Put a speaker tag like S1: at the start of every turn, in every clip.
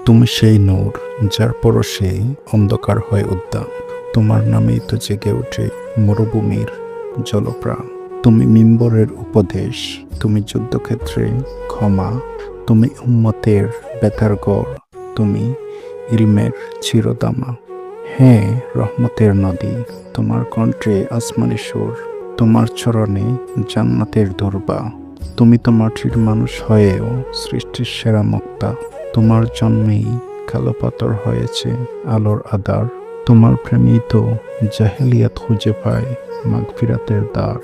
S1: তুমি সেই নূর, যার পরশে অন্ধকার হয় উদ্যান। তোমার নামেই তো জেগে ওঠে মরুভূমির জলপ্রাণ। তুমি মিম্বরের উপদেশ, তুমি যুদ্ধক্ষেত্রে ক্ষমা, তুমি উম্মতের বেতার গড়, তুমি ইলমের চিরদামা। হ্যাঁ, রহমতের নদী, তোমার কণ্ঠে আসমানি সুর, তোমার চরণে জান্নাতের দুর্বা। তুমি তো মাটির মানুষ হয়েও সৃষ্টির সেরা মুক্তা। তোমার জন্মেই কালো পাথর হয়েছে আলোর আধার। তোমার প্রেমেই তো জাহেলিয়াত খুঁজে পায় মাগফিরাতের দ্বার।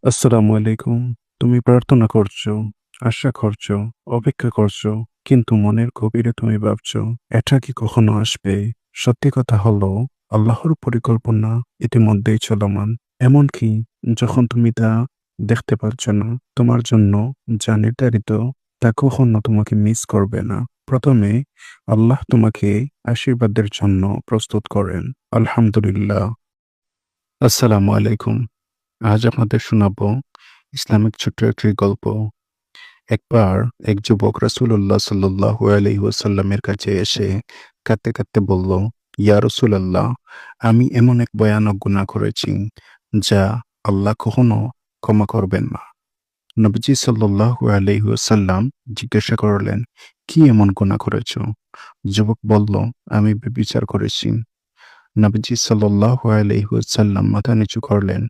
S1: আসসালামু আলাইকুম। তুমি প্রার্থনা করছো, আশা করছো, অপেক্ষা করছো, কিন্তু মনের গভীরে তুমি ভাবছো, এটা কি কখনো আসবে? সত্যি কথা হলো, আল্লাহর পরিকল্পনা ইতিমধ্যেই চলমান। এমনকি যখন তুমি তা দেখতে পাচ্ছ না, তোমার জন্য যা নির্ধারিত তা কখনো তোমাকে মিস করবে না। প্রথমে আল্লাহ তোমাকে আশীর্বাদের জন্য প্রস্তুত করেন। আলহামদুলিল্লাহ। আসসালামু আলাইকুম। আজ আপনাদের শোনাবো ইসলামিক ছোট্ট একটি গল্প। একবার এক যুবক রাসূলুল্লাহ সাল্লাল্লাহু আলাইহি ওয়াসাল্লামের কাছে এসে কাঁদতে কাঁদতে বলল, ইয়া রাসূলাল্লাহ, আমি এমন এক ভয়ানক গুনাহ করেছি যা আল্লাহ কখনো ক্ষমা করবেন না। নবীজি সাল্লাল্লাহু আলাইহি ওয়াসাল্লাম জিজ্ঞাসা করলেন, কি এমন গুনাহ করেছ? যুবক বলল, আমি ব্যভিচার করেছি। নবীজি সাল্লাল্লাহু আলাইহি ওয়াসাল্লাম মাথা নিচু করলেন।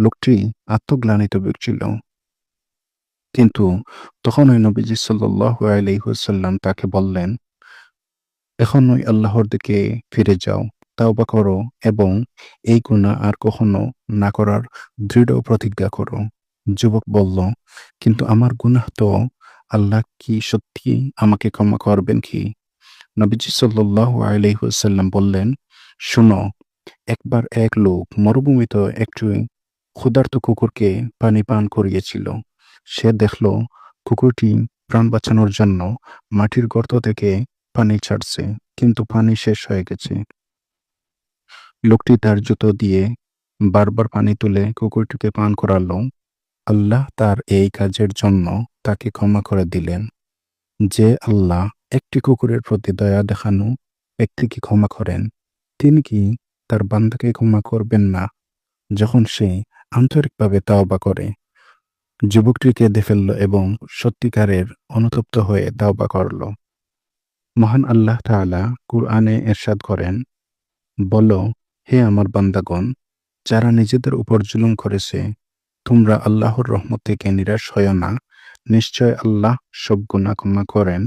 S1: লোকটি আত্মগ্লানিতে ভুগছিল, কিন্তু তখনই নবীজি সাল্লাল্লাহু আলাইহি ওয়াসাল্লাম তাকে বললেন, এখনই আল্লাহর দিকে ফিরে যাও, তাওবা করো এবং এই গুনাহ আর কখনো না করার দৃঢ় প্রতিজ্ঞা করো। যুবক বলল, কিন্তু আমার গুনাহ তো, আল্লাহ কি সত্যি আমাকে ক্ষমা করবেন কি? নবীজি সাল্লাল্লাহু আলাইহি ওয়াসাল্লাম বললেন, শোনো, একবার এক লোক মরুভূমিতে একটি ক্ষুধার্ত কুকুরকে পানি পান করিয়েছিল। সে দেখল কুকুরটি প্রাণ বাঁচানোর জন্য মাটির গর্ত থেকে পানি ছাড়ছে, কিন্তু পানি শেষ হয়ে গেছে। লোকটি তার জুতো দিয়ে বারবার পানি তুলে কুকুরটিকে পান করালো। আল্লাহ তার এই কাজের জন্য তাকে ক্ষমা করে দিলেন। যে আল্লাহ একটি কুকুরের প্রতি দয়া দেখানো ব্যক্তিকে ক্ষমা করেন, তিনি কি তার বান্দাকে ক্ষমা করবেন না যখন সে আন্তরিকভাবে তাওবা করে? যুবকটি কেঁদে ফেলল এবং সত্যিকারের অনুতপ্ত হয়ে তাওবা করল। মহান আল্লাহ তাআলা কুরআনে ইরশাদ করেন, বলো, হে আমার বান্দাগণ, যারা নিজেদের উপর জুলুম করেছে, তোমরা আল্লাহর রহমত থেকে নিরাশ হয়ো না। নিশ্চয় আল্লাহ সব গুনাহ ক্ষমা করেন।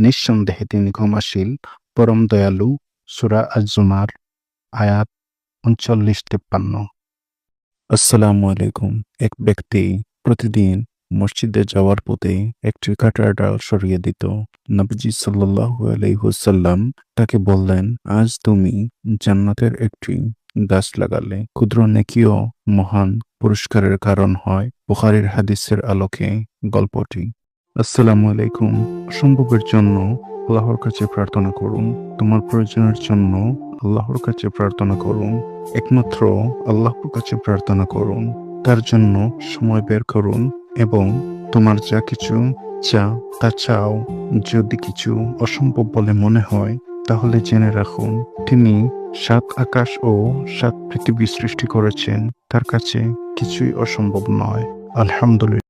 S1: নিঃসন্দেহে তিনি ক্ষমাশীল, পরম দয়ালু। সূরা আজ-জুমার আয়াত ৩৯-৫৩। আসসালামু আলাইকুম। এক ব্যক্তি প্রতিদিন মসজিদে যাওয়ার পথে একটি কাঁটার ডাল সরিয়ে দিত। নবীজি সাল্লাল্লাহু আলাইহি ওয়াসাল্লাম তাকে বললেন, আজ তুমি জান্নাতের একটি গাছ লাগালে। ক্ষুদ্র নেকিও মহান পুরস্কারের কারণ হয়। বুখারীর হাদিসের আলোকে গল্পটি। আসসালামু আলাইকুম। অসম্ভবের জন্য আল্লাহর কাছে প্রার্থনা করুন। তোমার প্রয়োজনের জন্য আল্লাহর কাছে প্রার্থনা করুন। একমাত্র আল্লাহর কাছে প্রার্থনা করুন। তার জন্য সময় বের করুন এবং তোমার যা কিছু তা চাও। যদি কিছু অসম্ভব বলে মনে হয়, তাহলে জেনে রাখুন, তিনি ৭ আকাশ ও ৭ পৃথিবী সৃষ্টি করেছেন। তার কাছে কিছুই অসম্ভব নয়। আলহামদুলিল্লাহ।